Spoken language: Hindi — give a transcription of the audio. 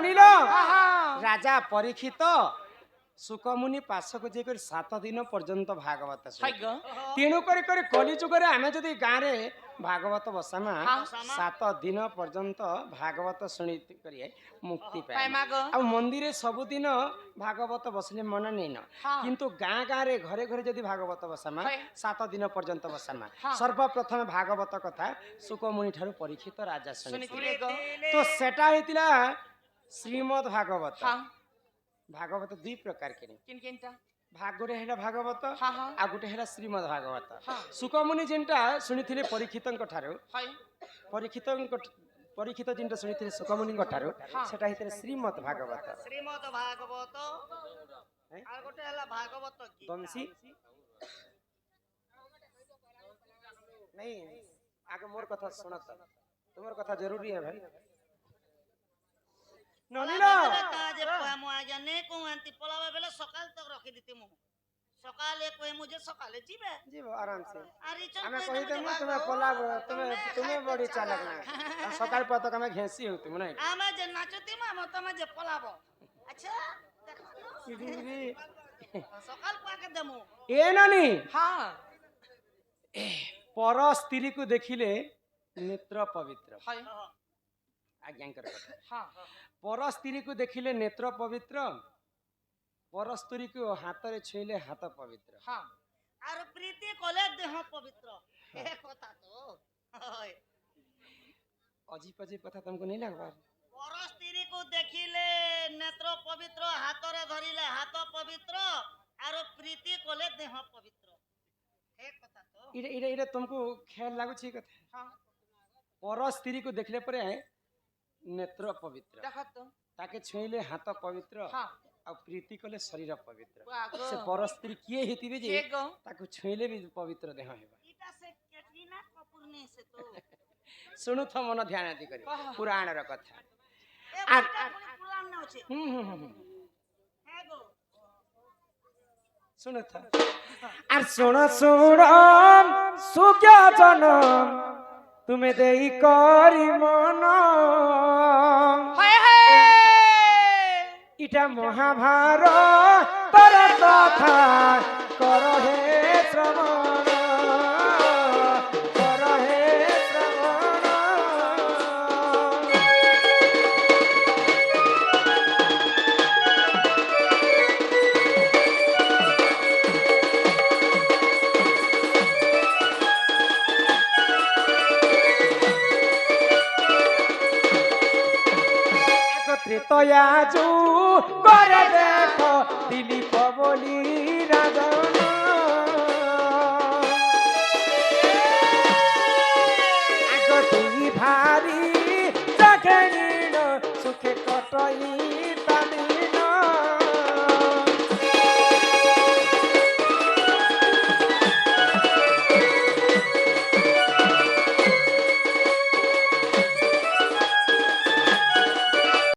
ନନିଲ ରାଜା ପରୀକ୍ଷିତ ସୁକମୁନି ପାଶକୁ ଯାଇକରି 7 ଦିନ ପର୍ଯ୍ୟନ୍ତ ଭାଗବତ ତେଣୁ କରି କଲି ଯୁଗରେ ଆମେ ଯଦି ଗାଁରେ ଭାଗବତ ବସାମା 7 ଦିନ ପର୍ଯ୍ୟନ୍ତ ଭାଗବତ ଶୁଣି କରି ମୁକ୍ତି ପାଏ ଆଉ ମନ୍ଦିରେ ସବୁଦିନ ଭାଗବତ ବସିଲେ ମନ ନେଇନ କିନ୍ତୁ ଗାଁ ଗାଁରେ ଘରେ ଘରେ ଯଦି ଭାଗବତ ବସାମା 7 ଦିନ ପର୍ଯ୍ୟନ୍ତ ବସାମା ସର୍ବପ୍ରଥମେ ଭାଗବତ କଥା ସୁକମୁନି ଠାରୁ ପରୀକ୍ଷିତ ରାଜା ଶୁଣିଥିଲେ ତ ସେଟା ହେଇଥିଲା ଶ୍ରୀମଦ ଭାଗବତ भागवत दुई प्रकार के भाग गोटे है भागवत आ गोटे है श्रीमद भागवत सुकमुनि जिनटा शुणी परीक्षित परीक्षित जिनटा शुणी सुकमुनि सेटा हिते श्रीमद भागवत आ गोटे हला भागवत बंशी नहीं आगे मोर कथा सुन तुमर कथा जरूरी है भाई ननिलो काजे मु आजा ने को अंति पलावा बेला सकाल तक रखी दिते मु सकाले कोई मुझे सकाले जीव आराम से हमें कहि दे तुम्हें पलाव तुम्हें बड़ी चालक ना सकाल पर तक हमें घेसी होती मु नहीं आमे जे नाचती मा तमे जे पलाव अच्छा सकाल पाके देमु ए नानी हां पर स्त्री को देखिले नेत्र पवित्र हाय आज्ञा कर हां पर स्त्री को देखिले नेत्र पवित्र पर स्त्री को हाथ रे छुईले हाथ पवित्र हां आर प्रीति कोले देह पवित्र ए कथा तो होय अजीब अजीब कथा तुमको नहीं लगबा पर स्त्री को देखिले नेत्र पवित्र हाथ रे धरिले हाथ पवित्र आर प्रीति कोले देह पवित्र ए कथा तो इरे तुमको ख्याल लागु छी कथा हां पर स्त्री को देखले परे नेत्र पवित्र ताके छुईले हाथ पवित्र आ प्रीति कले शरीर पवित्र से पर स्त्री किए हेतिबे जे ताको छुईले भी पवित्र देह हेबा इटा से कैटरीना कपूर ने से तो सुनु त मन ध्यान दि करी पुराण र कथा आ पुराण न होछे हे गो सुनु त आर सुन सुज्ञ जन तुम्हें देई करी मन इटा महाभारत तर कथा कर हे श्रवण कर हे श्रवण तयाजू करे देखो दिलीप बोली राजन आगो तुई भारी जगणीन सुखे